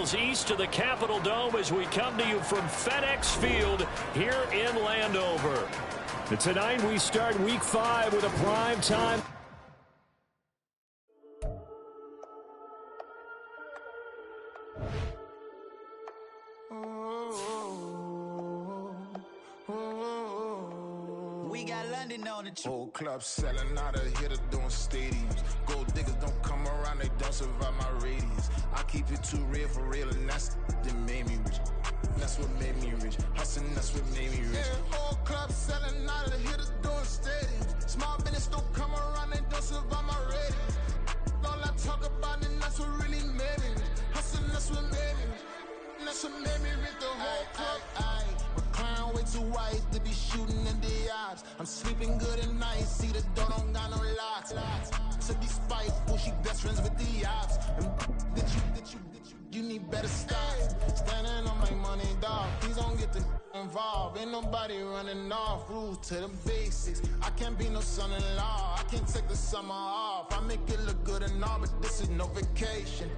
miles east of the Capitol Dome as we come to you from FedEx Field here in Landover. And tonight we start Week 5 with a prime time. We got London on the whole club selling out of here to doing stadiums. Gold diggers don't come around, they don't survive my radius. I keep it too real for real, and that's that made me rich. That's what made me rich. Hustling, that's what made me rich. Yeah, whole club selling out of here to doing stadiums. Small business don't come around, they don't survive my radius. All I talk about, and that's what really made me rich. Hustling, that's what made me rich. That's what made me rich. The whole club. Clown way too wise to be shooting in the eyes. I'm sleeping good at night, see the door don't got no locks. To be spiteful, she best friends with the ops. And you need better stop. Standing on my money, dog. Please don't get the involved. Ain't nobody running off. Rules to the basics. I can't be no son-in-law. I can't take the summer off. I make it look good and all, but this is no vacation.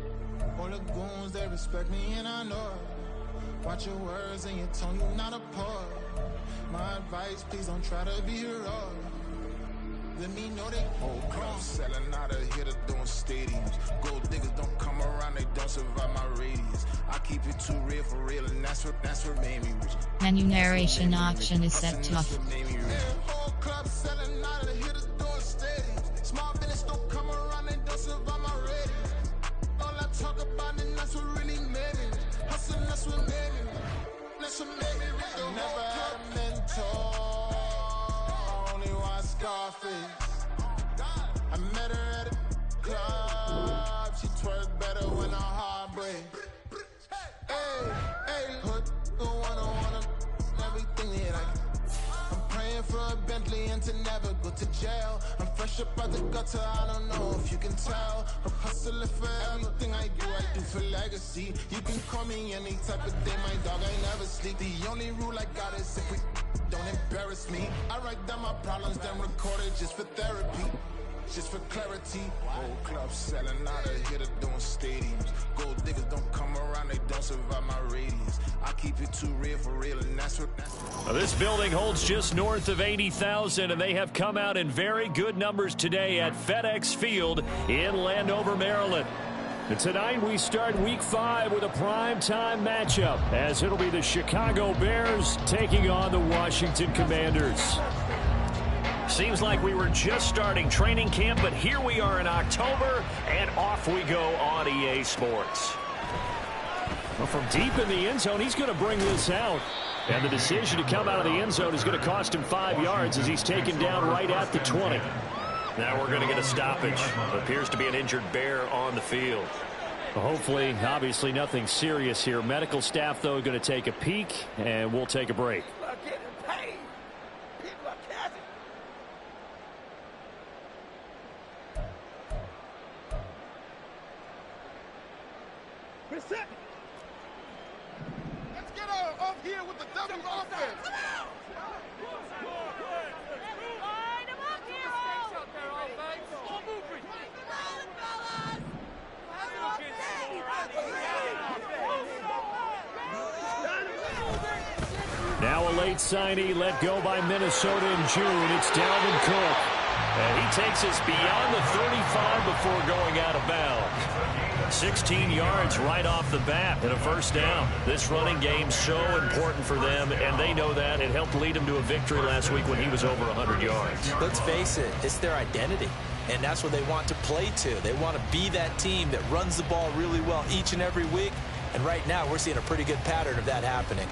All the goons, they respect me and I know it. Watch your words and your tone, you not a poet. My advice, please don't try to be heroic. Let me know they whole club selling out of here to doing stadiums. Gold diggers don't come around, they don't survive my radius. I keep it too real for real, and that's what made me rich. Menu narration option is set to off. Whole club selling out of here to doing stadiums. Small business don't come around, they don't survive my radius. All I talk about, and that's what really made me rich. Hustling, that's what made me rich. That's what made me rich. I never had a mentor, only one Scarface. I met her at a club, she twerk better when her heart breaks. Hey, hood, wanna everything that I can. I'm praying for a Bentley and to never go to jail. I'm fresh up out the gutter, I don't know if you can tell. I'm hustling for everything I do for legacy. You can call me any type of day, my dog, I never sleep. The only rule I got is if we don't embarrass me. I write down my problems, then record it just for therapy. Just for clarity, whole club selling out of here to doing stadiums. Gold diggers don't come around, they don't survive my radius. I keep it too real for real, and that's what. This building holds just north of 80,000, and they have come out in very good numbers today at FedEx Field in Landover, Maryland. And tonight we start Week 5 with a primetime matchup, as it'll be the Chicago Bears taking on the Washington Commanders. Seems like we were just starting training camp, but here we are in October, and off we go on EA Sports. Well, from deep in the end zone, he's going to bring this out. And the decision to come out of the end zone is going to cost him 5 yards as he's taken down right at the 20. Now we're going to get a stoppage. Appears to be an injured Bear on the field. Well, hopefully, obviously, nothing serious here. Medical staff, though, going to take a peek, and we'll take a break. Let's get off here with the double offense. Now a late signee let go by Minnesota in June. It's Dalvin Cook. And he takes us beyond the 35 before going out of bounds. 16 yards right off the bat and a first down. This running game so important for them, and they know that. It helped lead them to a victory last week when he was over 100 yards. Let's face it, it's their identity, and that's what they want to play to. They want to be that team that runs the ball really well each and every week, and right now we're seeing a pretty good pattern of that happening.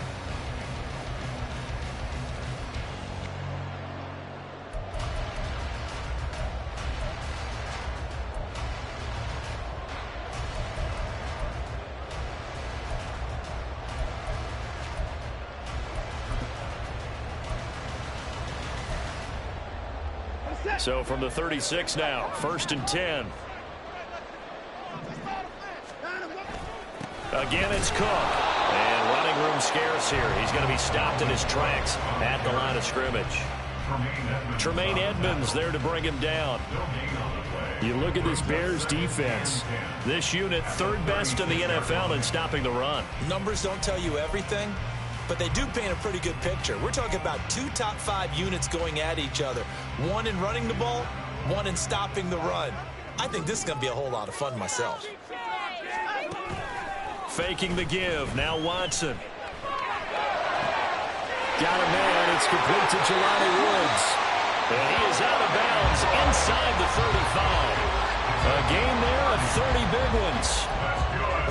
So from the 36 now, 1st and 10. Again, it's Cook. And running room scarce here. He's going to be stopped in his tracks at the line of scrimmage. Tremaine Edmonds there to bring him down. You look at this Bears defense. This unit, third best in the NFL in stopping the run. Numbers don't tell you everything, but they do paint a pretty good picture. We're talking about 2 top 5 units going at each other. One in running the ball, one in stopping the run. I think this is going to be a whole lot of fun myself. Faking the give. Now Watson. Got a man. It's complete to Jelani Woods. And he is out of bounds inside the 35. A gain there of 30 big ones.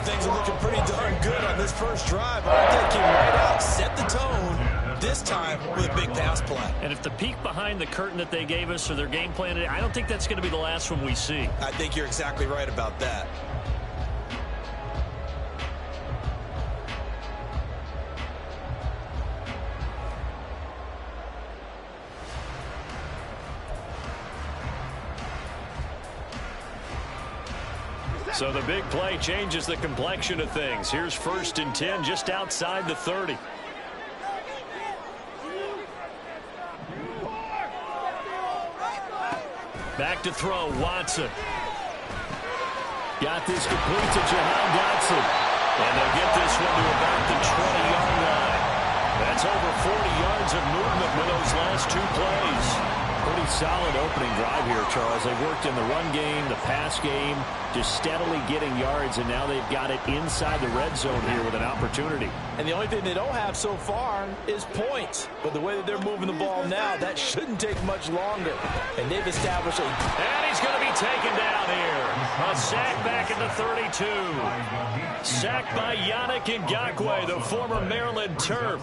Things are looking pretty darn good on this first drive. Aren't they? Came right out, set the tone, this time with a big pass play. And if the peek behind the curtain that they gave us or their game plan, I don't think that's going to be the last one we see. I think you're exactly right about that. So the big play changes the complexion of things. Here's 1st and 10 just outside the 30. Back to throw, Watson. Got this complete to Jahan Dotson. And they'll get this one to about the 20-yard line. That's over 40 yards of movement with those last 2 plays. Pretty solid opening drive here, Charles. They worked in the run game, the pass game, just steadily getting yards, and now they've got it inside the red zone here with an opportunity. And the only thing they don't have so far is points. But the way that they're moving the ball now, that shouldn't take much longer. And they've established a... And he's going to be taken down here. A sack back at the 32. Sacked by Yannick Ngakoue, the former Maryland Terp.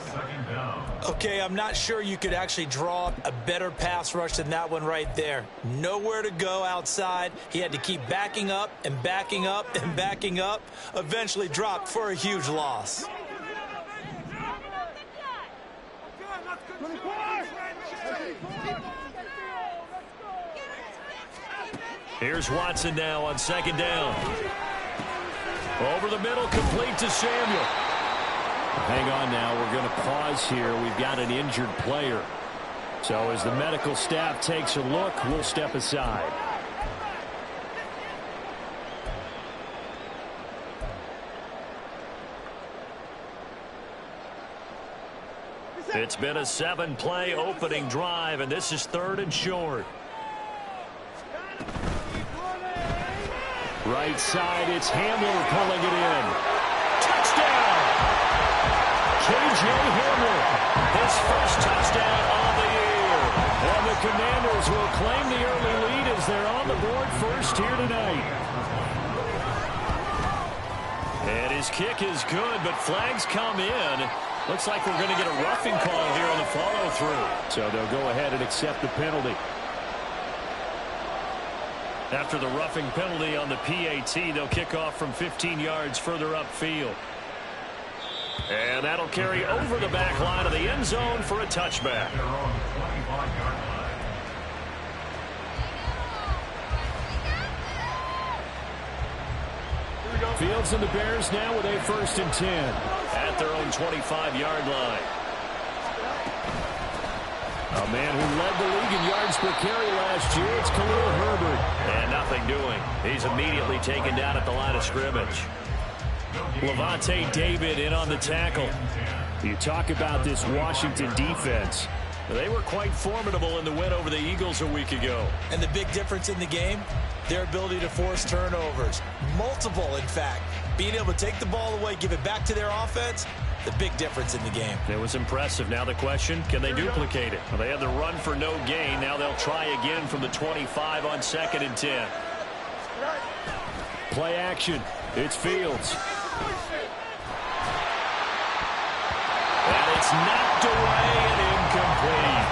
Okay, I'm not sure you could actually draw a better pass rush than that one right there. Nowhere to go outside. He had to keep backing up and backing up and backing up. Eventually dropped for a huge loss. Here's Watson now on 2nd down. Over the middle, complete to Samuel. Hang on now, we're going to pause here. We've got an injured player. So as the medical staff takes a look, we'll step aside. It's been a 7-play opening drive, and this is 3rd and short. Right side, it's Hamler pulling it in. Touchdown! K.J. Hamler, his first touchdown on the year. And the Commanders will claim the early lead as they're on the board first here tonight. And his kick is good, but flags come in. Looks like we're going to get a roughing call here on the follow-through. So they'll go ahead and accept the penalty. After the roughing penalty on the PAT, they'll kick off from 15 yards further upfield. And that'll carry over the back line of the end zone for a touchback. Fields and the Bears now with a 1st and 10 at their own 25-yard line. A man who led the league in yards per carry last year, it's Khalil Herbert. And nothing doing. He's immediately taken down at the line of scrimmage. Lavonte David in on the tackle. You talk about this Washington defense. They were quite formidable in the win over the Eagles a week ago. And the big difference in the game, their ability to force turnovers. Multiple, in fact. Being able to take the ball away, give it back to their offense, the big difference in the game. It was impressive. Now the question, can they duplicate it? Well, they had the run for no gain. Now they'll try again from the 25 on 2nd and 10. Play action. It's Fields. And it's knocked away and incomplete.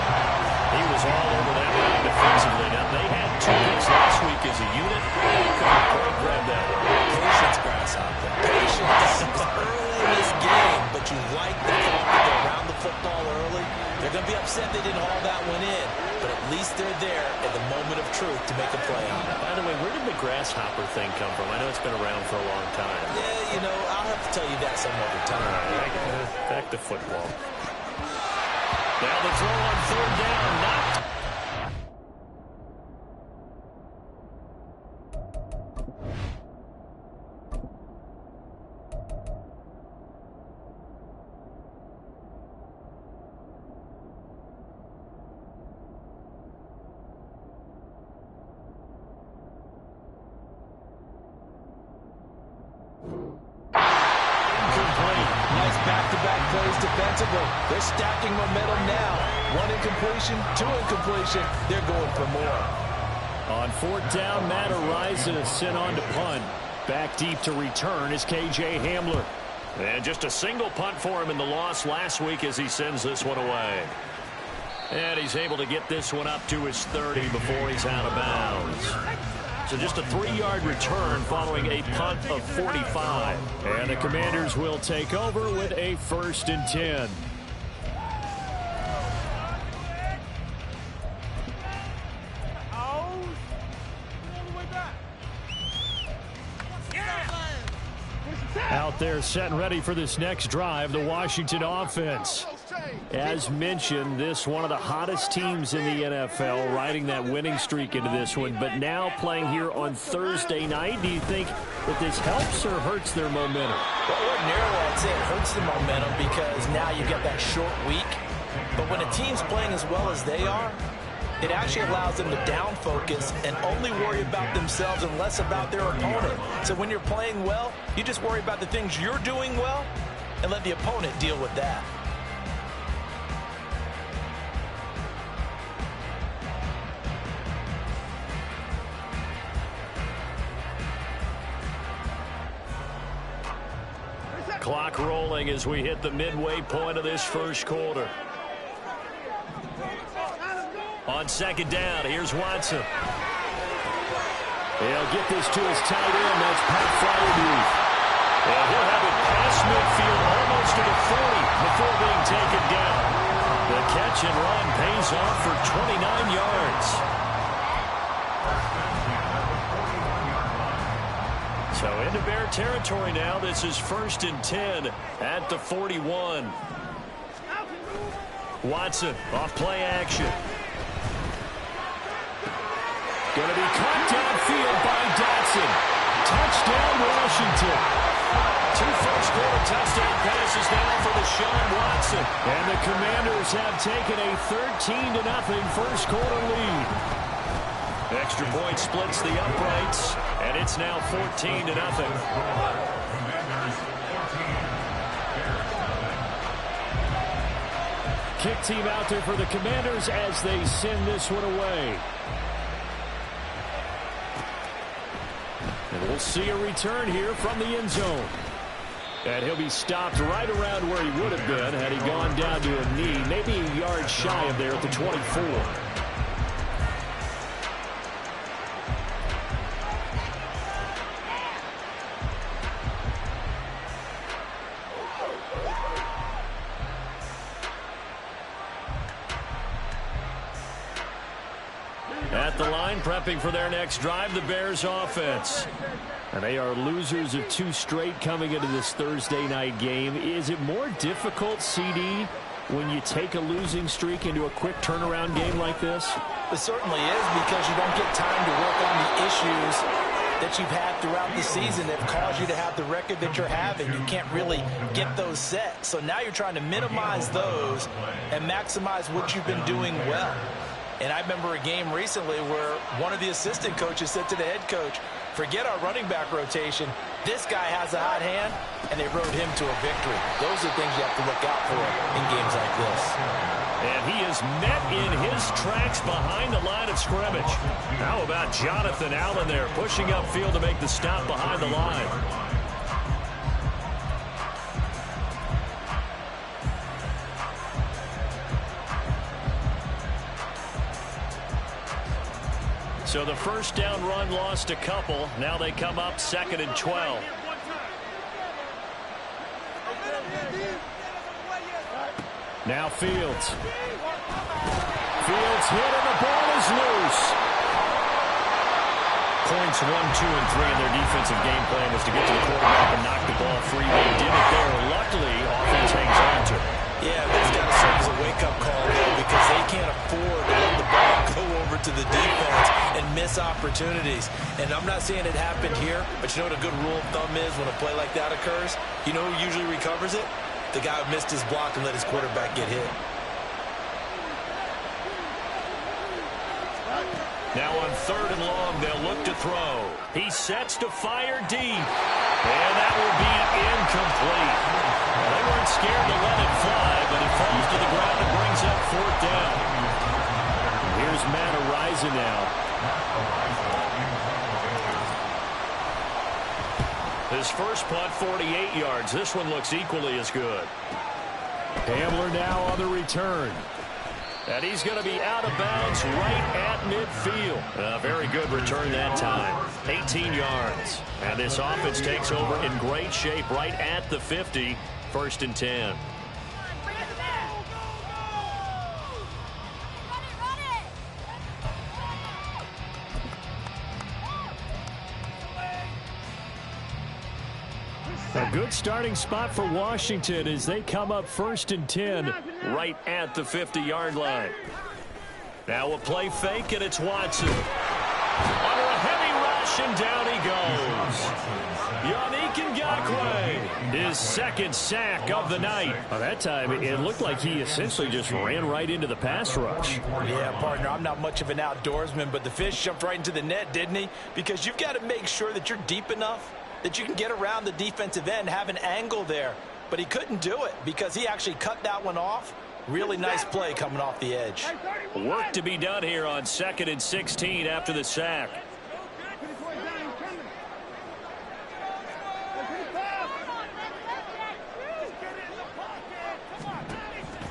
He was all over that line defensively. Now, they had 2 picks last week as a unit. They couldn't quite grab that one. Patience, Grasshopper. Patience early in this game, but you like the fact that they're around the football early. They're going to be upset they didn't haul that one in, but at least they're there at the moment of truth to make a play on it. By the way, where did the grasshopper thing come from? I know it's been around for a long time. Yeah, you know, I'll have to tell you that some other time. All right, back to football. Now the throw on 3rd down, knocked. plays defensively. They're stacking momentum now. 1 incompletion, 2 incompletion. They're going for more. On 4th down, Matt Araiza sent on to punt. Back deep to return is K.J. Hamler. And just a single punt for him in the loss last week as he sends this one away. And he's able to get this one up to his 30 before he's out of bounds. So just a 3-yard return following a punt of 45. And the Commanders will take over with a 1st and 10. Out there set and ready for this next drive, the Washington offense. As mentioned, this one of the hottest teams in the NFL, riding that winning streak into this one, but now playing here on Thursday night. Do you think that this helps or hurts their momentum? Well, ordinarily, I'd say it hurts the momentum because now you get that short week. But when a team's playing as well as they are, it actually allows them to down focus and only worry about themselves and less about their opponent. So when you're playing well, you just worry about the things you're doing well and let the opponent deal with that. Clock rolling as we hit the midway point of this first quarter. On 2nd down, here's Watson. He'll get this to his tight end. That's Pat Freiermuth. And he'll have it past midfield almost to the 40 before being taken down. The catch and run pays off for 29 yards. So into Bear territory now. This is 1st and 10 at the 41. Watson off play action. Going to be caught downfield by Dotson. Touchdown, Washington. 2 first-quarter touchdown passes now for Deshaun Watson. And the Commanders have taken a 13-0 first-quarter lead. Extra point splits the uprights, and it's now 14-0. Kick team out there for the Commanders as they send this one away. And we'll see a return here from the end zone. And he'll be stopped right around where he would have been had he gone down to a knee, maybe a yard shy of there at the 24. At the line, prepping for their next drive, the Bears offense. And they are losers of 2 straight coming into this Thursday night game. Is it more difficult, CD, when you take a losing streak into a quick turnaround game like this? It certainly is, because you don't get time to work on the issues that you've had throughout the season that have caused you to have the record that you're having. You can't really get those set. So now you're trying to minimize those and maximize what you've been doing well. And I remember a game recently where one of the assistant coaches said to the head coach, forget our running back rotation. This guy has a hot hand, and they rode him to a victory. Those are things you have to look out for in games like this. And he is met in his tracks behind the line of scrimmage. How about Jonathan Allen there pushing upfield to make the stop behind the line? So the first down run lost a couple. Now they come up 2nd and 12. Now Fields. Fields hit and the ball is loose. Points 1, 2, and 3 in their defensive game plan was to get to the quarterback and knock the ball free. They did it there. Luckily, offense hangs on to it. Yeah, this got to serve as a wake-up call, though, because they can't afford to let the ball go over to the defense and miss opportunities. And I'm not saying it happened here, but you know what a good rule of thumb is when a play like that occurs? You know who usually recovers it? The guy who missed his block and let his quarterback get hit. Now on 3rd and long, they'll look to throw. He sets to fire deep. And that will be incomplete. Well, they weren't scared to let first punt, 48 yards. This one looks equally as good. Hamler now on the return. And he's going to be out of bounds right at midfield. A very good return that time. 18 yards. And this offense takes over in great shape right at the 50. 1st and 10. A good starting spot for Washington as they come up 1st and 10 right at the 50-yard line. Now a play fake, and it's Watson. Under a heavy rush, and down he goes. Yannick Ngakoue, his 2nd sack of the night. Well, that time, it looked like he essentially just ran right into the pass rush. Yeah, partner, I'm not much of an outdoorsman, but the fish jumped right into the net, didn't he? Because you've got to make sure that you're deep enough that you can get around the defensive end, have an angle there. But he couldn't do it because he actually cut that one off. Really nice play coming off the edge. Work to be done here on 2nd and 16 after the sack.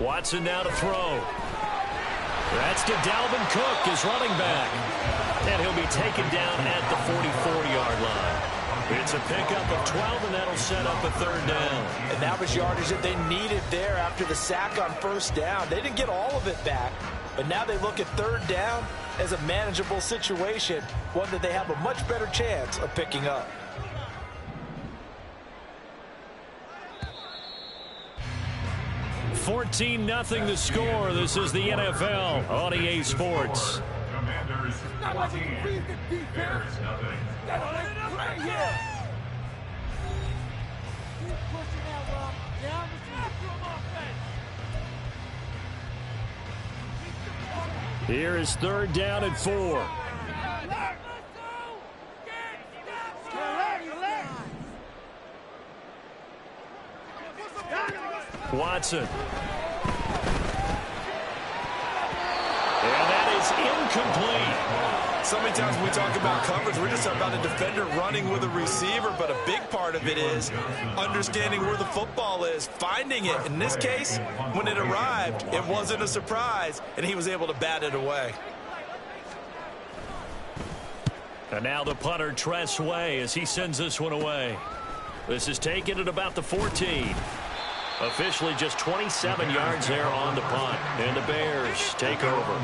Watson now to throw. That's to Dalvin Cook, his running back. And he'll be taken down at the 44-yard line. It's a pickup of 12, and that'll set up a 3rd down. And that was yardage that they needed there after the sack on 1st down. They didn't get all of it back, but now they look at 3rd down as a manageable situation, one that they have a much better chance of picking up. $14-0 the score. This is the NFL on EA Sports. Commanders 14, Bears nothing. Here is 3rd down and 4. Watson. And that is incomplete. So many times when we talk about coverage, we're just talking about a defender running with a receiver, but a big part of it is understanding where the football is, finding it. In this case, when it arrived, it wasn't a surprise, and he was able to bat it away. And now the punter, Tress Way, as he sends this one away. This is taken at about the 14. Officially just 27 yards there on the punt. And the Bears take over.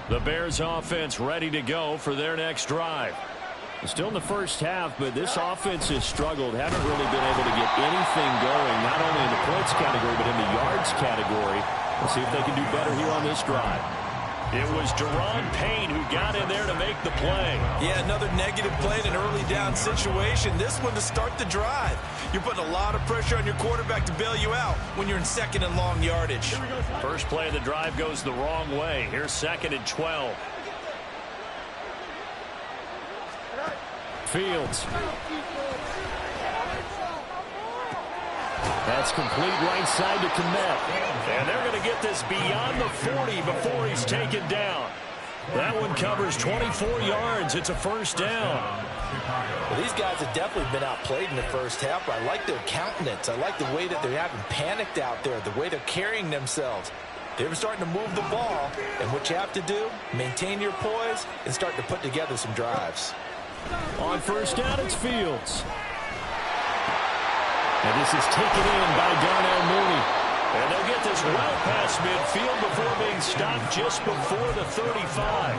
The Bears offense ready to go for their next drive. Still in the first half, but this offense has struggled. Haven't really been able to get anything going, not only in the points category, but in the yards category. We'll see if they can do better here on this drive. It was Deron Payne who got in there to make the play. Yeah, another negative play in an early down situation. This one to start the drive. You're putting a lot of pressure on your quarterback to bail you out when you're in 2nd and long yardage. First play of the drive goes the wrong way. Here's 2nd and 12. Fields. That's complete right side to Kmet. And they're going to get this beyond the 40 before he's taken down. That one covers 24 yards. It's a 1st down. Well, these guys have definitely been outplayed in the first half. I like their countenance. I like the way that they haven't panicked out there, the way they're carrying themselves. They're starting to move the ball. And what you have to do, maintain your poise and start to put together some drives. On 1st down, it's Fields. And this is taken in by Darnell Mooney. And they'll get this well past midfield before being stopped just before the 35.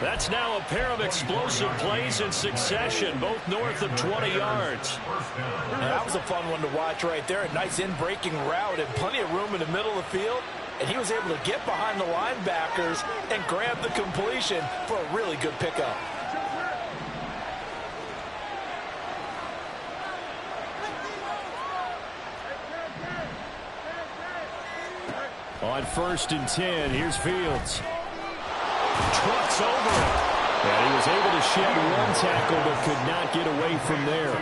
That's now a pair of explosive plays in succession, both north of 20 yards. Now, that was a fun one to watch right there. A nice in-breaking route and plenty of room in the middle of the field. And he was able to get behind the linebackers and grab the completion for a really good pickup. On 1st and 10, here's Fields. Trucks over it. And he was able to shed one tackle but could not get away from there.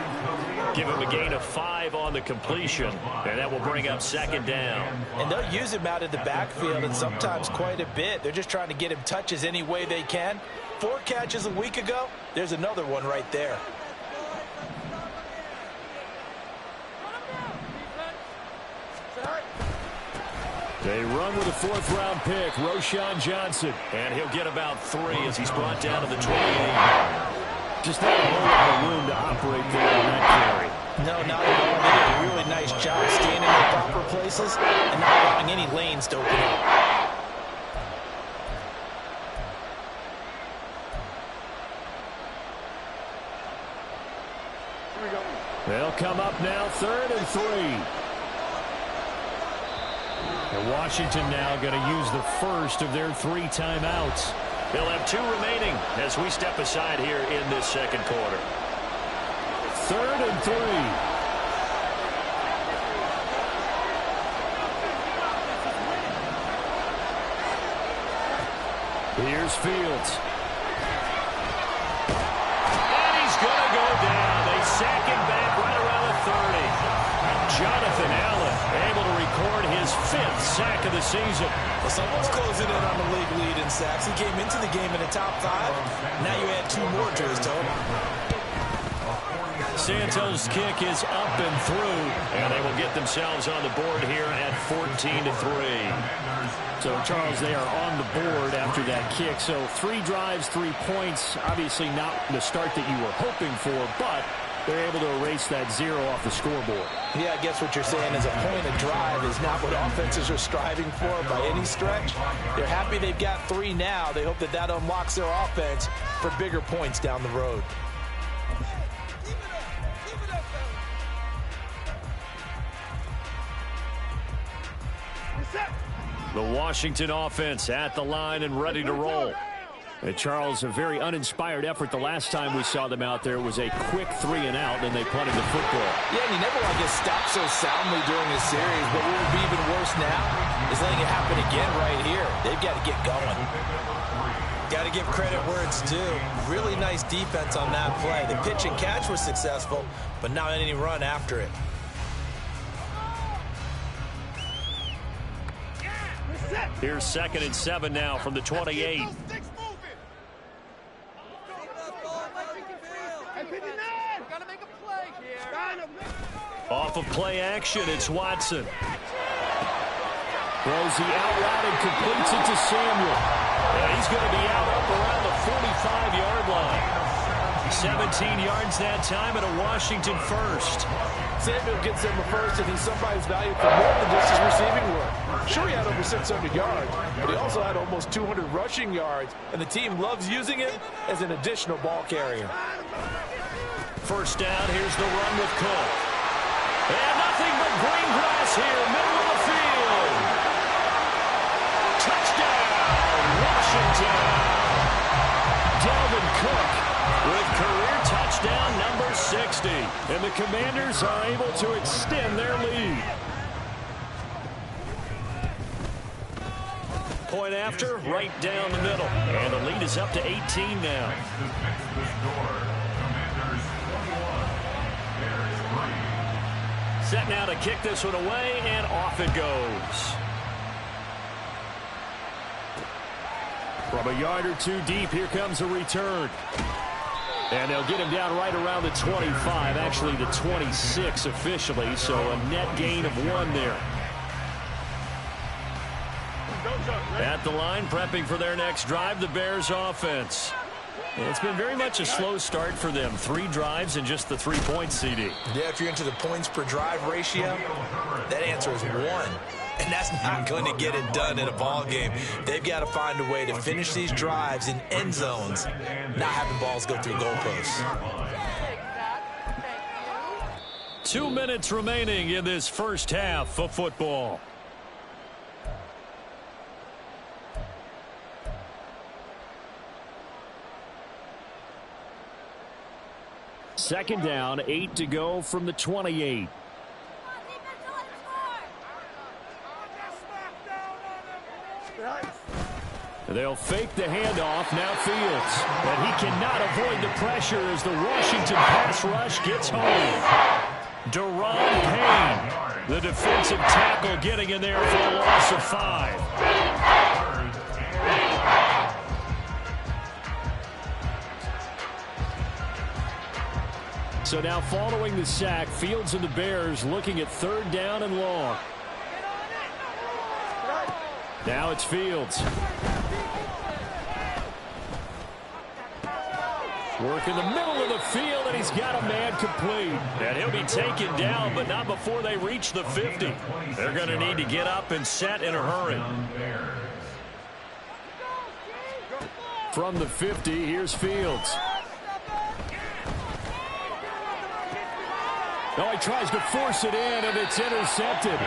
Give him a gain of 5 on the completion, and that will bring up second down. And they'll use him out in the backfield, and sometimes quite a bit. They're just trying to get him touches any way they can. 4 catches a week ago. There's another one right there. They run with a 4th-round pick, Roschon Johnson. And he'll get about 3 as he's brought down to the 28. Just not a whole lot of room to operate there on that carry. No, not at all. They did a really nice job standing in proper places and not allowing any lanes to open up. They'll come up now, 3rd and 3. And Washington now going to use the first of their 3 timeouts. They'll have 2 remaining as we step aside here in this second quarter. 3rd and 3. Here's Fields. And he's going to go down. They sack him back right around the 30. Jonathan Allen able to record his 5th sack of the season. Well, someone's closing in on the league lead in sacks. He came into the game in the top 5. Now you add 2 more to his total. Santos' kick is up and through, and they will get themselves on the board here at 14-3. So, Charles, they are on the board after that kick. So 3 drives, 3 points. Obviously not the start that you were hoping for, but they're able to erase that 0 off the scoreboard. Yeah, I guess what you're saying is a point of drive is not what offenses are striving for by any stretch. They're happy they've got 3 now. They hope that that unlocks their offense for bigger points down the road. The Washington offense at the line and ready to roll. And Charles, a very uninspired effort. The last time we saw them out there was a quick 3 and out, and they punted the football. Yeah, and you never want to get stopped so soundly during this series, but what would be even worse now is letting it happen again right here. They've got to get going. Got to give credit where it's due. Really nice defense on that play. The pitch and catch was successful, but not any run after it. Here's 2nd and 7 now from the 28. Off of play action, it's Watson. Throws the out route and completes it to Samuel. And he's going to be out up around the 45-yard line. 17 yards that time and a Washington first. Samuel gets him a first, and he's somebody's value for more than just his receiving work. Sure, he had over 600 yards, but he also had almost 200 rushing yards, and the team loves using him as an additional ball carrier. First down, here's the run with Cook. And nothing but green grass here, middle of the field. Touchdown, Washington. Dalvin Cook with career touchdown number 60. And the Commanders are able to extend their lead. Point after, right down the middle. And the lead is up to 18 now. Set now to kick this one away, and off it goes. From a yard or 2 deep, here comes a return. And they'll get him down right around the 25, actually the 26 officially, so a net gain of 1 there. At the line, prepping for their next drive, the Bears offense. It's been very much a slow start for them. 3 drives and just the 3 points, CD. Yeah, if you're into the points per drive ratio, that answer is 1. And that's not going to get it done in a ball game. They've got to find a way to finish these drives in end zones, not having balls go through goalposts. 2 minutes remaining in this first half of football. Second down, 8 to go from the 28. They'll fake the handoff. Now Fields. And he cannot avoid the pressure as the Washington pass rush gets home. Deron Payne, the defensive tackle, getting in there for a loss of 5. So now following the sack, Fields and the Bears looking at 3rd down and long. Now it's Fields. Work in the middle of the field, and he's got a man complete. And he'll be taken down, but not before they reach the 50. They're going to need to get up and set in a hurry. From the 50, here's Fields. Oh, he tries to force it in, and it's intercepted.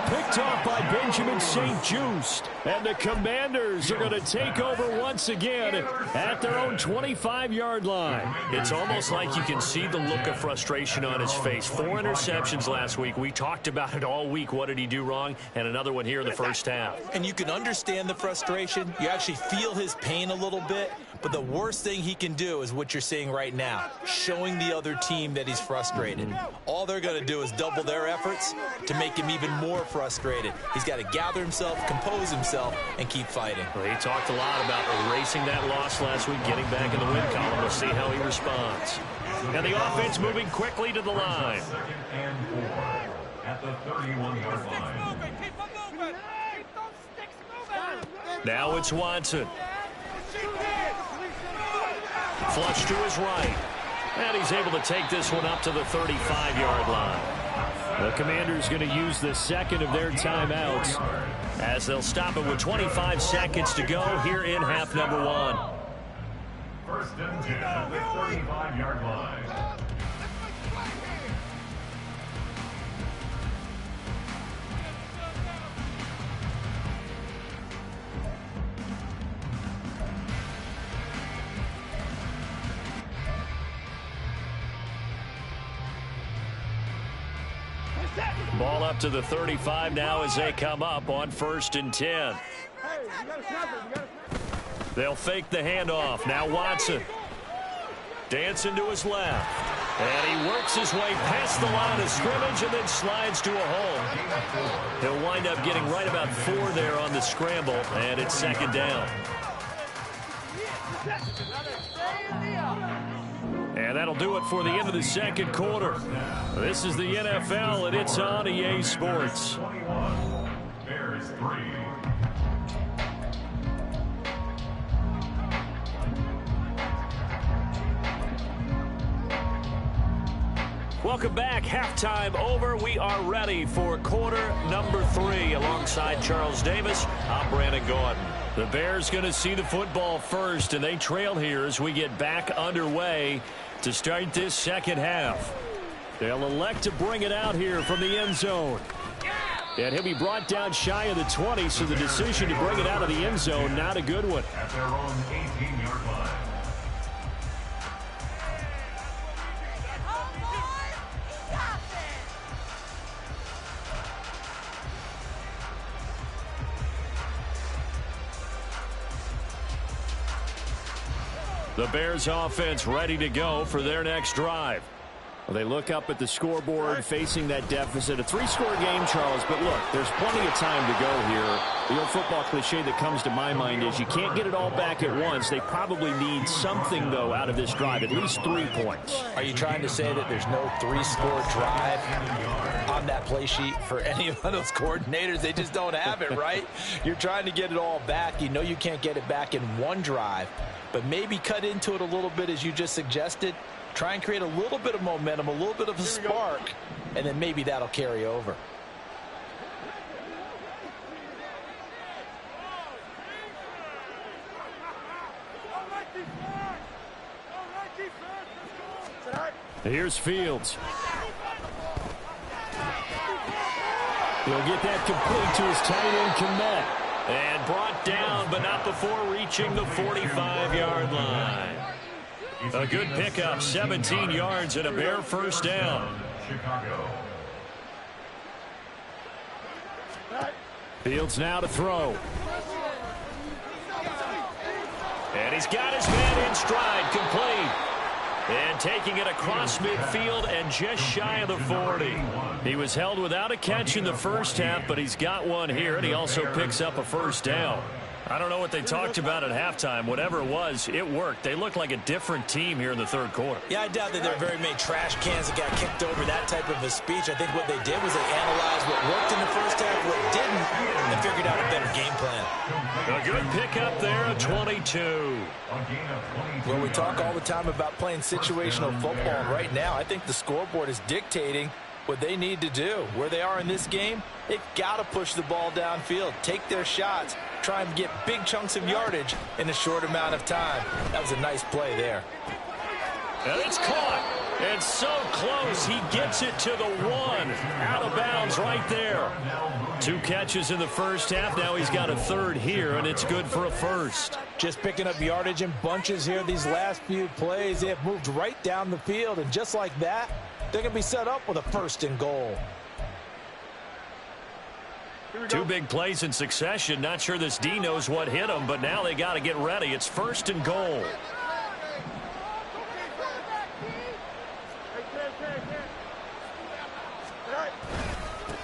Picked off by Benjamin St-Juste. And the Commanders are going to take over once again at their own 25-yard line. It's almost like you can see the look of frustration on his face. 4 interceptions last week. We talked about it all week. What did he do wrong? And another one here in the first half. And you can understand the frustration. You actually feel his pain a little bit. But the worst thing he can do is what you're seeing right now, showing the other team that he's frustrated. All they're going to do is double their efforts to make him even more frustrated. He's got to gather himself, compose himself, and keep fighting. Well, he talked a lot about erasing that loss last week, getting back in the win column. We'll see how he responds. And the offense moving quickly to the line. At the 31-yard line. Now it's Watson. Flush to his right. And he's able to take this one up to the 35-yard line. The Commanders going to use the second of their timeouts as they'll stop it with 25 seconds to go here in half number 1. First and 10 at the 35-yard line. Ball up to the 35 now as they come up on 1st and 10. They'll fake the handoff. Now Watson. Dancing to his left. And he works his way past the line of scrimmage and then slides to a hole. He'll wind up getting right about 4 there on the scramble, and it's 2nd down. And that'll do it for the end of the 2nd quarter. This is the NFL, and it's on EA Sports. 21, Bears 3. Welcome back. Halftime over. We are ready for quarter number 3. Alongside Charles Davis, I'm Brandon Gordon. The Bears going to see the football first, and they trail here as we get back underway to start this 2nd half. They'll elect to bring it out here from the end zone. And he'll be brought down shy of the 20, so the decision to bring it out of the end zone, not a good one. At their own 18-yard line. The Bears offense ready to go for their next drive. Well, they look up at the scoreboard facing that deficit. A 3-score game, Charles, but look, there's plenty of time to go here. The old football cliche that comes to my mind is you can't get it all back at once. They probably need something, though, out of this drive, at least 3 points. Are you trying to say that there's no 3-score drive on that play sheet for any of those coordinators? They just don't have it, right? You're trying to get it all back. You know you can't get it back in one drive, but maybe cut into it a little bit as you just suggested. Try and create a little bit of momentum, a little bit of a spark, and then maybe that'll carry over. Here's Fields. He'll get that complete to his tight end, Kmet. And brought down, but not before reaching the 45-yard line. A good pickup, 17 yards and a Bear first down. Chicago. Fields now to throw. And he's got his man in stride, complete. And taking it across midfield and just shy of the 40. He was held without a catch in the first half, but he's got one here, and he also picks up a first down. I don't know what they talked about at halftime. Whatever it was, it worked. They look like a different team here in the third quarter. Yeah, I doubt that there are very many trash cans that got kicked over that type of a speech. I think what they did was they analyzed what worked in the first half, what didn't, and figured out a better game plan. A good pickup there, a 22. Well, we talk all the time about playing situational football, and right now I think the scoreboard is dictating what they need to do. Where they are in this game, they've got to push the ball downfield, take their shots, try and get big chunks of yardage in a short amount of time. That was a nice play there. And it's caught. And so close, he gets it to the 1. Out of bounds right there. 2 catches in the first half. Now he's got a third here, and it's good for a first. Just picking up yardage in bunches here these last few plays. They have moved right down the field, and just like that, they're going to be set up with a 1st and goal. 2 big plays in succession. Not sure this D knows what hit him, but now they got to get ready. It's 1st and goal.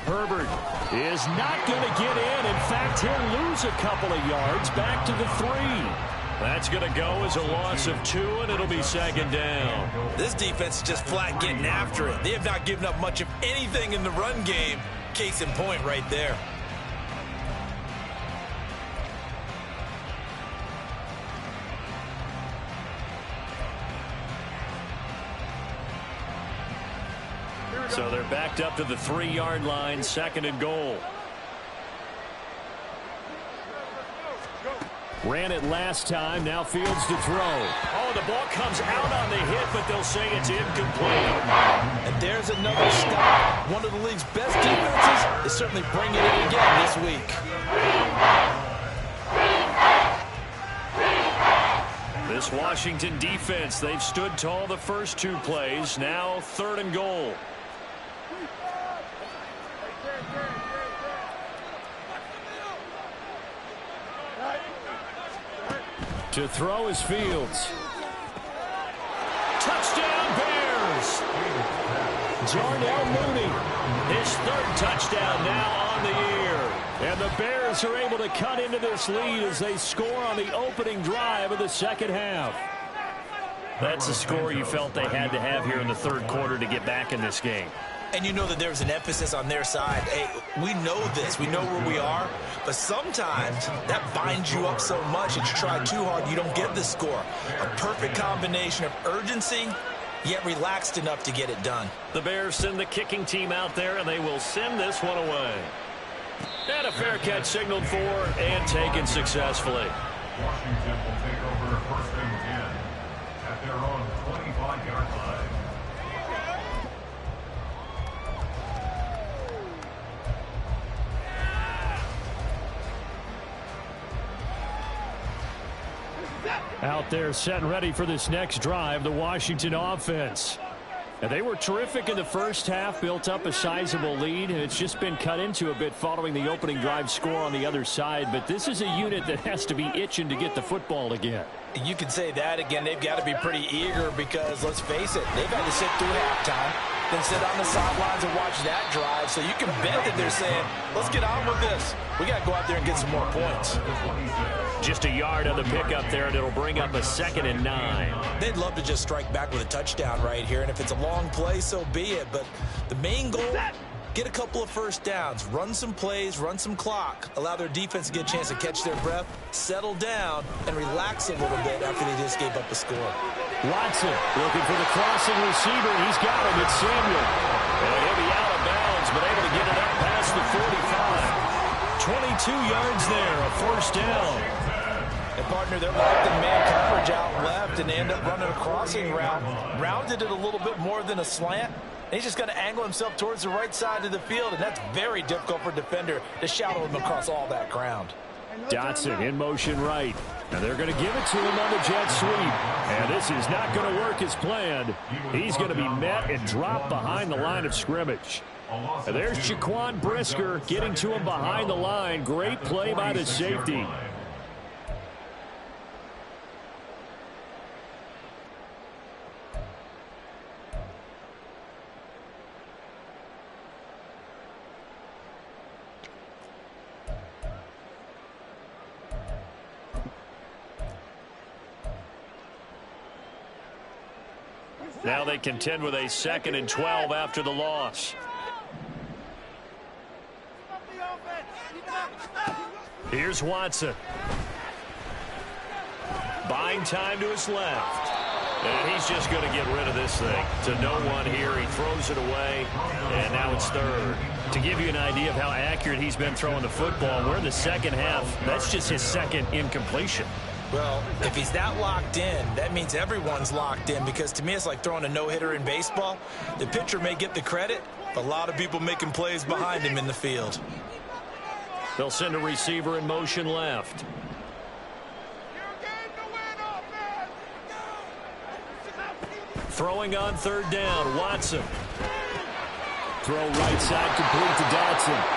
Herbert is not going to get in. In fact, he'll lose a couple of yards back to the 3. That's going to go as a loss of 2, and it'll be 2nd down. This defense is just flat getting after it. They have not given up much of anything in the run game. Case in point right there. So they're backed up to the 3-yard line, 2nd and goal. Ran it last time, now Fields to throw. Oh, the ball comes out on the hit, but they'll say it's incomplete. And there's another stop. One of the league's best defenses is certainly bringing it again this week. This Washington defense, they've stood tall the first 2 plays. Now 3rd and goal. To throw is Fields. Touchdown Bears! Darnell Mooney, his 3rd touchdown now on the year. And the Bears are able to cut into this lead as they score on the opening drive of the second half. That's a score you felt they had to have here in the third quarter to get back in this game. And you know that there's an emphasis on their side. Hey, we know this. We know where we are. But sometimes that binds you up so much that you try too hard, you don't get the score. A perfect combination of urgency, yet relaxed enough to get it done. The Bears send the kicking team out there, and they will send this one away. And a fair catch signaled for and taken successfully. Washington will take over 1st and 10 at their own 25-yard line. Out there set and ready for this next drive, the Washington offense. And they were terrific in the first half, built up a sizable lead, and it's just been cut into a bit following the opening drive score on the other side. But this is a unit that has to be itching to get the football again. You could say that again. They've got to be pretty eager because, let's face it, they've had to sit through halftime, then sit on the sidelines and watch that drive. So you can bet that they're saying, let's get on with this. We got to go out there and get some more points. Just a yard on the pickup there, and it'll bring up a 2nd and 9. They'd love to just strike back with a touchdown right here, and if it's a long play, so be it. But the main goal, get a couple of first downs, run some plays, run some clock, allow their defense to get a chance to catch their breath, settle down, and relax a little bit after they just gave up a score. Watson looking for the crossing receiver. He's got him. It's Samuel. And he'll be out of bounds, but able to get it up past the 45. 22 yards there, a 1st down. And partner, they're locked in man coverage out left, and they end up running a crossing route. Rounded it a little bit more than a slant. And he's just going to angle himself towards the right side of the field, and that's very difficult for a defender to shadow him across all that ground. Dotson in motion right. And they're going to give it to him on the jet sweep. And this is not going to work as planned. He's going to be met and dropped behind the line of scrimmage. And there's Jaquan Brisker getting to him behind the line. Great play by the safety. Now they contend with a 2nd and 12 after the loss. Here's Watson. Buying time to his left. And he's just going to get rid of this thing. To no one here. He throws it away. And now it's 3rd. To give you an idea of how accurate he's been throwing the football, we're in the second half. That's just his 2nd incompletion. Well, if he's that locked in, that means everyone's locked in, because to me it's like throwing a no-hitter in baseball. The pitcher may get the credit, but a lot of people making plays behind him in the field. They'll send a receiver in motion left. Throwing on 3rd down, Watson. Throw right side complete to Dotson.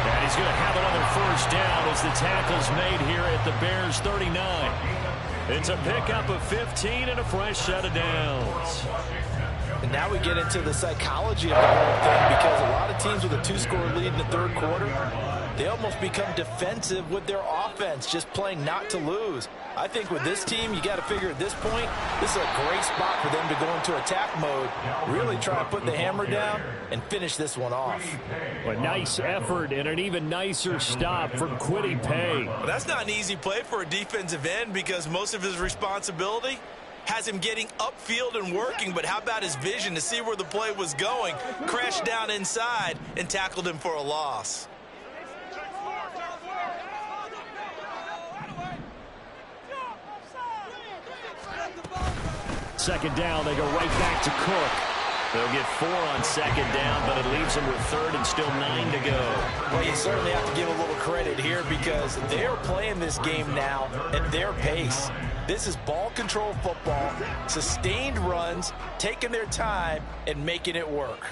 And he's going to have another 1st down as the tackle's made here at the Bears 39. It's a pickup of 15 and a fresh set of downs. And now we get into the psychology of the whole thing, because a lot of teams with a 2-score lead in the 3rd quarter, they almost become defensive with their offense, just playing not to lose. I think with this team, you got to figure at this point, this is a great spot for them to go into attack mode, really try to put the hammer down and finish this one off. A nice effort and an even nicer stop from Kwity Paye. Well, that's not an easy play for a defensive end, because most of his responsibility has him getting upfield and working, but how about his vision to see where the play was going, crashed down inside, and tackled him for a loss. Second down, they go right back to Cook. They'll get 4 on 2nd down, but it leaves them with 3rd and still 9 to go. Well, you certainly have to give a little credit here, because they're playing this game now at their pace. This is ball control football, sustained runs, taking their time and making it work.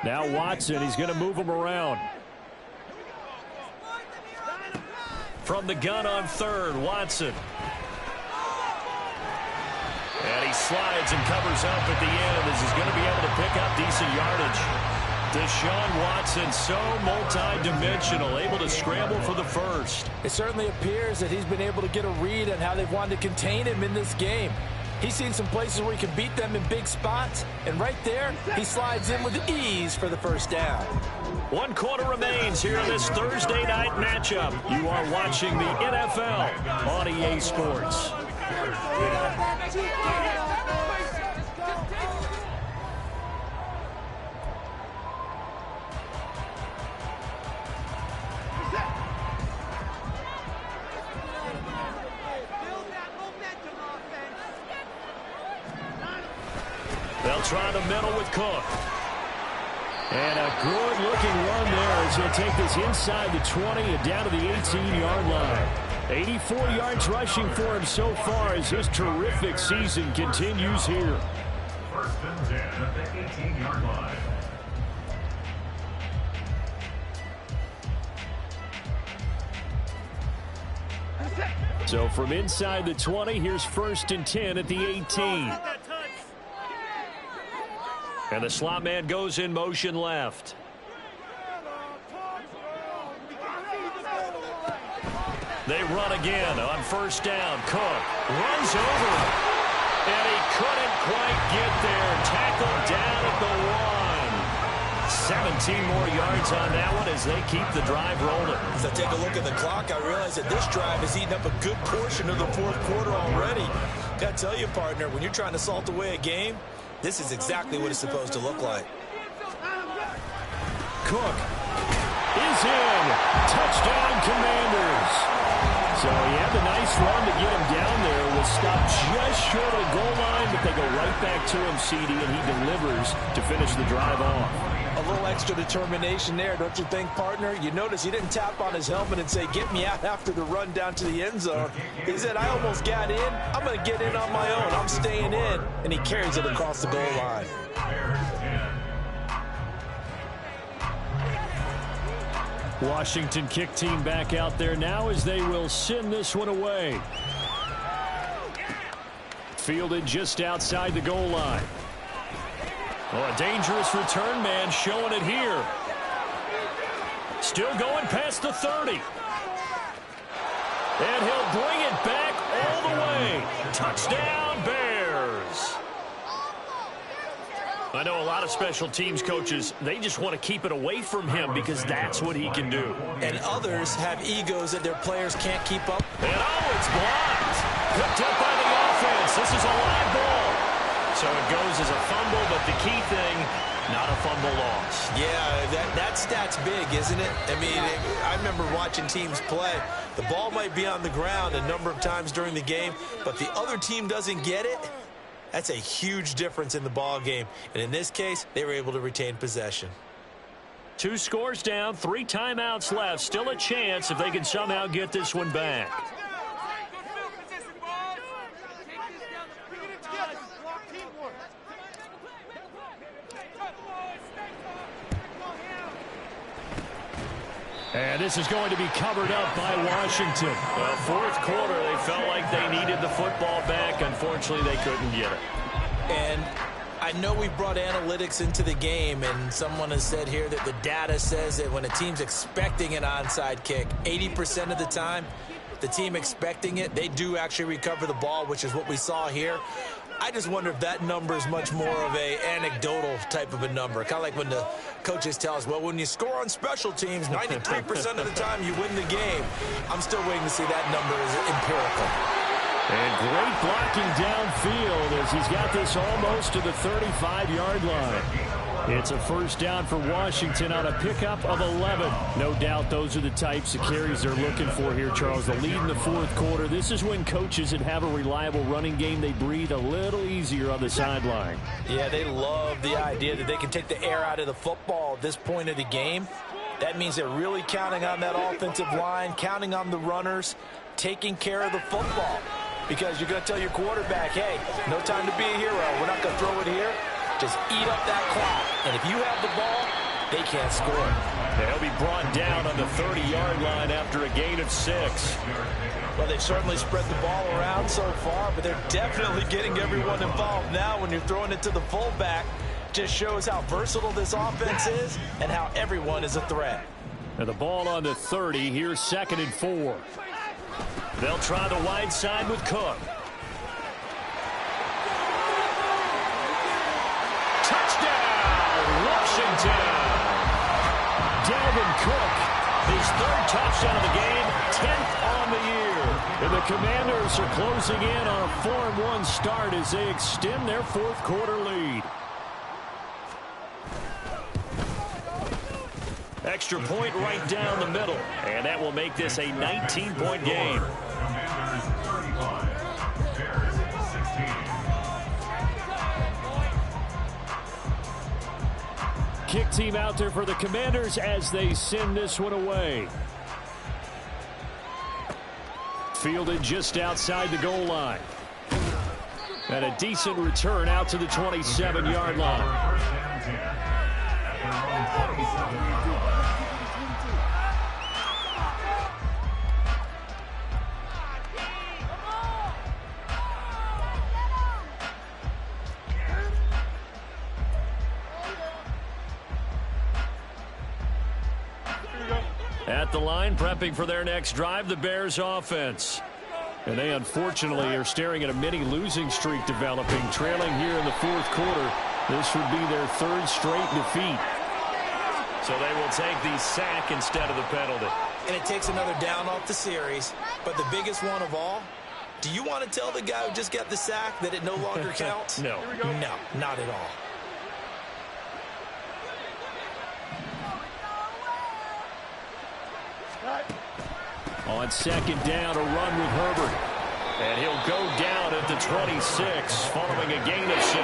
Now Watson, he's going to move him around. From the gun on 3rd, Watson. And he slides and covers up at the end as he's going to be able to pick up decent yardage. Deshaun Watson, so multi-dimensional, able to scramble for the 1st. It certainly appears that he's been able to get a read on how they've wanted to contain him in this game. He's seen some places where he can beat them in big spots, and right there, he slides in with ease for the 1st down. 1 quarter remains here in this Thursday night matchup. You are watching the NFL on EA Sports. They'll try the middle with Cook. And a good-looking run there as he'll take this inside the 20 and down to the 18-yard line. 84 yards rushing for him so far as his terrific season continues here. 1st and 10 at the 18-yard line. So from inside the 20, here's 1st and 10 at the 18. And the slot man goes in motion left. They run again on 1st down. Cook runs over him. And he couldn't quite get there. Tackled down at the 1. 17 more yards on that one as they keep the drive rolling. As I take a look at the clock, I realize that this drive has eaten up a good portion of the 4th quarter already. Got to tell you, partner, when you're trying to salt away a game, this is exactly what it's supposed to look like. Cook is in. Touchdown, Commanders. So he had the nice run to get him down there. Was stopped just short of the goal line, but they go right back to him, CD, and he delivers to finish the drive off. A little extra determination there, don't you think, partner? You notice he didn't tap on his helmet and say, get me out after the run down to the end zone. He said, I almost got in. I'm going to get in on my own. I'm staying in. And he carries it across the goal line. Washington kick team back out there now as they will send this one away. Fielded just outside the goal line. Oh, a dangerous return man showing it here. Still going past the 30. And he'll bring it back all the way. Touchdown, Bears. I know a lot of special teams coaches, they just want to keep it away from him because that's what he can do. And others have egos that their players can't keep up. And it's blocked. Picked up by the offense. This is a live ball. So it goes as a fumble, but the key thing, not a fumble loss. Yeah, that stat's big, isn't it? I mean, I remember watching teams play. The ball might be on the ground a number of times during the game, but the other team doesn't get it. That's a huge difference in the ball game. And in this case, they were able to retain possession. 2 scores down, 3 timeouts left. Still a chance if they can somehow get this one back. And this is going to be covered up by Washington. Well, fourth quarter, they felt like they needed the football back. Unfortunately, they couldn't get it. And I know we brought analytics into the game, and someone has said here that the data says that when a team's expecting an onside kick, 80% of the time, the team expecting it, they do actually recover the ball, which is what we saw here. I just wonder if that number is much more of a anecdotal type of a number. Kind of like when the coaches tell us, well, when you score on special teams, 93% of the time you win the game. I'm still waiting to see that number as empirical. And great blocking downfield as he's got this almost to the 35-yard line. It's a first down for Washington on a pickup of 11. No doubt those are the types of carries they're looking for here, Charles. The lead in the fourth quarter. This is when coaches that have a reliable running game, they breathe a little easier on the sideline. Yeah, they love the idea that they can take the air out of the football at this point of the game. That means they're really counting on that offensive line, counting on the runners, taking care of the football. Because you're going to tell your quarterback, hey, no time to be a hero. We're not going to throw it here. Just eat up that clock. And if you have the ball, they can't score. They'll be brought down on the 30-yard line after a gain of 6. Well, they've certainly spread the ball around so far, but they're definitely getting everyone involved now when you're throwing it to the fullback. Just shows how versatile this offense is and how everyone is a threat. And the ball on the 30. Here's 2nd and 4. They'll try the wide side with Cook. Touchdown, Washington. Dalvin Cook, his 3rd touchdown of the game, 10th on the year. And the Commanders are closing in on a 4-1 start as they extend their fourth quarter lead. Extra point right down the middle, and that will make this a 19-point game. Commanders 35, Bears 16. Kick team out there for the Commanders as they send this one away. Fielded just outside the goal line. And a decent return out to the 27-yard line. First and 10 at their own 27-yard line. At the line, prepping for their next drive, the Bears offense. And they unfortunately are staring at a mini losing streak developing, trailing here in the fourth quarter. This would be their 3rd straight defeat. So they will take the sack instead of the penalty. And it takes another down off the series. But the biggest one of all, do you want to tell the guy who just got the sack that it no longer counts? No. No, not at all. On 2nd down, a run with Herbert. And he'll go down at the 26 following a gain of 6.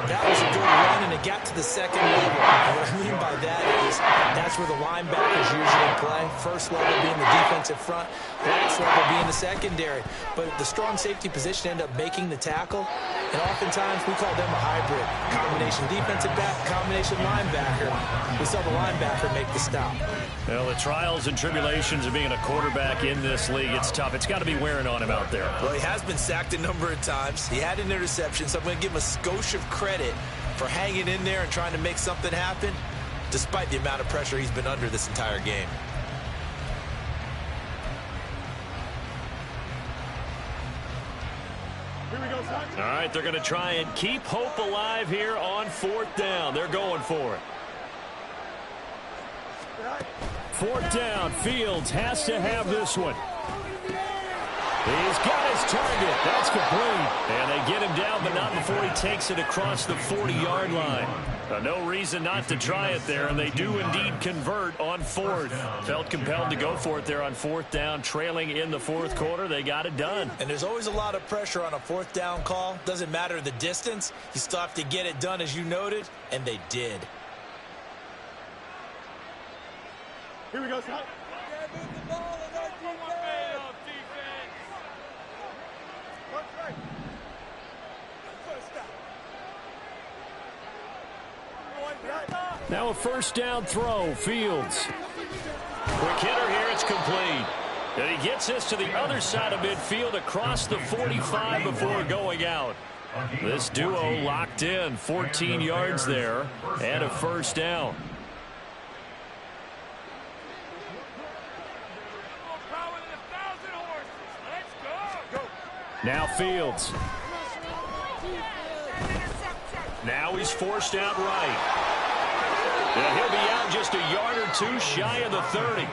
That was a good run, and it got to the 2nd level. And what I mean by that is that's where the linebackers usually play. First level being the defensive front, last level being the secondary. But the strong safety position ended up making the tackle, and oftentimes we call them a hybrid. Combination defensive back, combination linebacker. We saw the linebacker make the stop. Well, the trials and tribulations of being a quarterback in this league, it's tough. It's got to be wearing on him out there. Well, he has been sacked a number of times. He had an interception, so I'm going to give him a skosh of credit for hanging in there and trying to make something happen. despite the amount of pressure he's been under this entire game. All right, they're going to try and keep hope alive here on 4th down. They're going for it. 4th down, Fields has to have this one. He's got his target. That's complete. And they get him down, but not before he takes it across the 40-yard line. No reason not to try it there, and they do indeed convert on 4th. Felt compelled to go for it there on 4th down, trailing in the 4th quarter. They got it done. And there's always a lot of pressure on a 4th down call. Doesn't matter the distance. You still have to get it done, as you noted, and they did. Here we go, Scott. Now a 1st down throw. Fields. Quick hitter here. It's complete. And he gets this to the other side of midfield across the 45 before going out. This duo locked in. 14 yards there and a 1st down. Now Fields. Now he's forced out right. And he'll be out just a yard or two shy of the 30.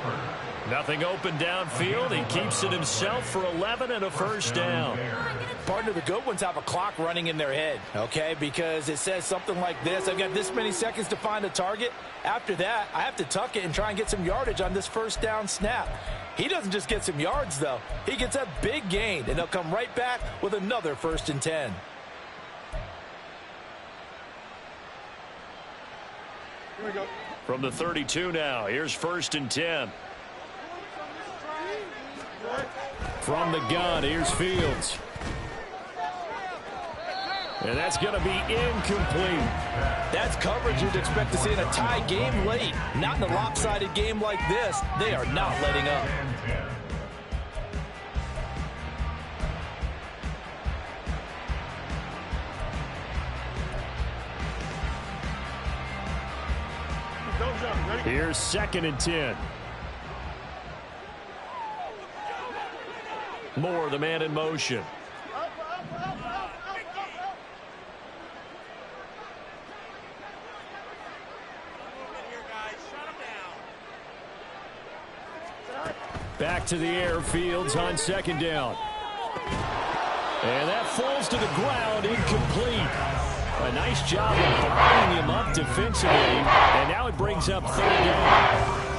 Nothing open downfield. He keeps it himself for 11 and a 1st down. Partner, the good ones have a clock running in their head, okay? Because it says something like this. I've got this many seconds to find a target. After that, I have to tuck it and try and get some yardage on this 1st down snap. He doesn't just get some yards, though. He gets a big gain, and they'll come right back with another 1st and 10. Here we go. From the 32 now, here's 1st and 10. From the gun, here's Fields. And that's going to be incomplete. That's coverage you'd expect to see in a tie game late. Not in a lopsided game like this. They are not letting up. Here's 2nd and 10. Moore, the man in motion. Back to the air, Fields on 2nd down. And that falls to the ground, incomplete. A nice job of binding him up defensively, and now it brings up 3rd down.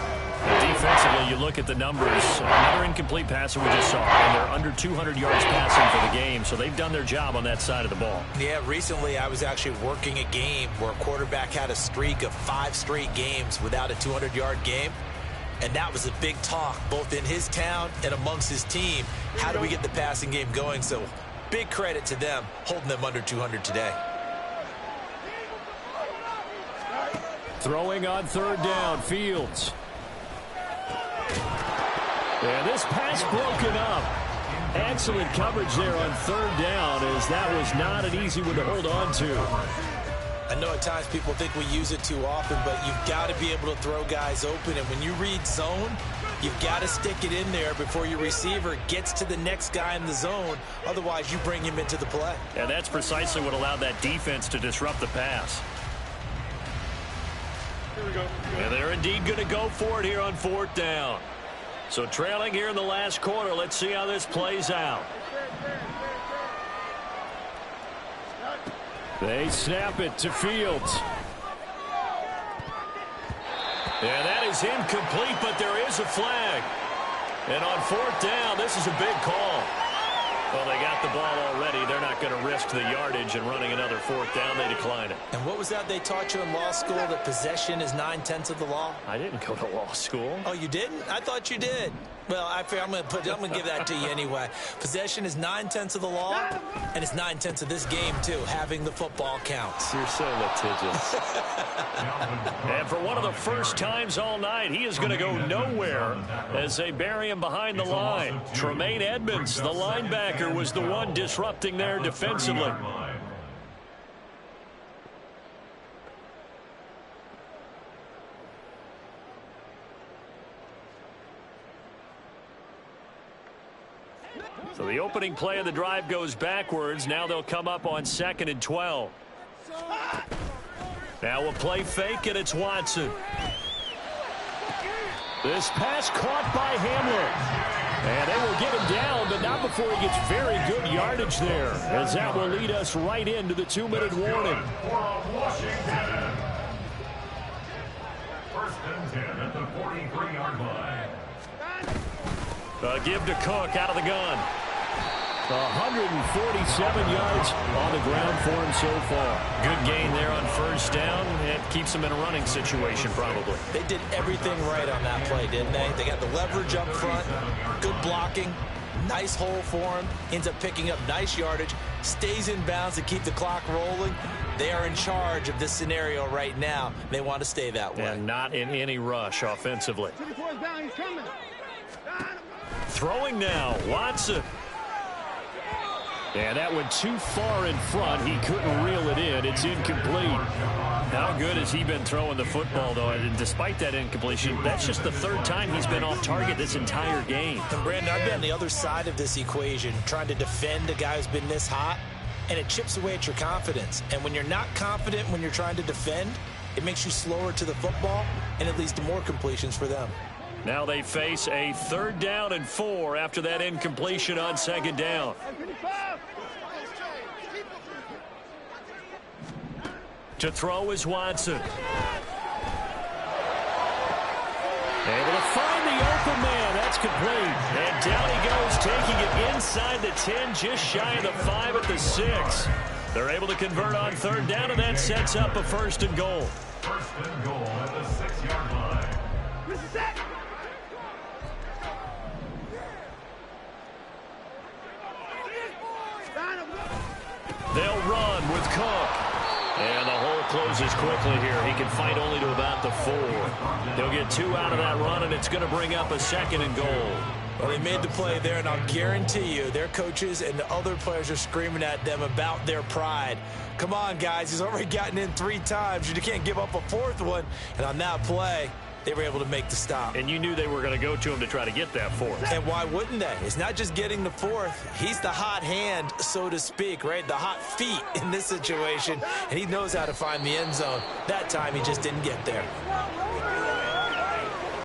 Defensively, you look at the numbers. Another incomplete passer we just saw, and they're under 200 yards passing for the game, so they've done their job on that side of the ball. Yeah, recently I was actually working a game where a quarterback had a streak of 5 straight games without a 200-yard game, and that was a big talk, both in his town and amongst his team. How do we get the passing game going? So big credit to them, holding them under 200 today. Throwing on 3rd down, Fields. And this pass broken up. Excellent coverage there on 3rd down, as that was not an easy one to hold on to. I know at times people think we use it too often, but you've got to be able to throw guys open. And when you read zone, you've got to stick it in there before your receiver gets to the next guy in the zone. Otherwise, you bring him into the play. And that's precisely what allowed that defense to disrupt the pass. Here we go. And they're indeed going to go for it here on 4th down. So trailing here in the last quarter. Let's see how this plays out. They snap it to Fields. And that is incomplete, but there is a flag. And on 4th down, this is a big call. Well, they got the ball already. They're not going to risk the yardage and running another 4th down. They decline it. And what was that they taught you in law school, that possession is 9/10 of the law? I didn't go to law school. Oh, you didn't? I thought you did. Well, I'm going to give that to you anyway. Possession is 9/10 of the law, and it's 9/10 of this game, too. Having the football counts. You're so litigious. And for one of the first times all night, he is going to go nowhere as they bury him behind the line. Tremaine Edmonds, the linebacker, was the one disrupting there defensively. So the opening play of the drive goes backwards. Now they'll come up on 2nd and 12. Now a play fake, and it's Watson. This pass caught by Hamler. And they will get him down, but not before he gets very good yardage there, as that will lead us right into the 2-minute warning. Washington. First and 10 at the 43-yard line. Give to Cook out of the gun. 147 yards on the ground for him so far. Good gain there on first down. It keeps him in a running situation probably. They did everything right on that play, didn't they? They got the leverage up front, good blocking, nice hole for him, ends up picking up nice yardage, stays in bounds to keep the clock rolling. They are in charge of this scenario right now. They want to stay that way. And not in any rush offensively. Throwing now, Watson. And that went too far in front. He couldn't reel it in. It's incomplete. How good has he been throwing the football, though? And despite that incompletion, that's just the 3rd time he's been off target this entire game. And Brandon, I've been on the other side of this equation, trying to defend a guy who's been this hot, and it chips away at your confidence. And when you're not confident when you're trying to defend, it makes you slower to the football, and it leads to more completions for them. Now they face a 3rd down and 4 after that incompletion on 2nd down. To throw is Watson. Able to find the open man. That's complete. And down he goes, taking it inside the 10, just shy of the 5 at the 6. They're able to convert on 3rd down, and that sets up a 1st and goal. First and goal at the 6-yard line. They'll run with Cook. And the hole closes quickly here. He can fight only to about the 4. They'll get 2 out of that run, and it's going to bring up a 2nd and goal. Well, they made the play there, and I'll guarantee you their coaches and the other players are screaming at them about their pride. Come on, guys. He's already gotten in 3 times. You can't give up a 4th one. And on that play, they were able to make the stop. And you knew they were going to go to him to try to get that 4th. And why wouldn't they? It's not just getting the 4th. He's the hot hand, so to speak, right? The hot feet in this situation. And he knows how to find the end zone. That time, he just didn't get there.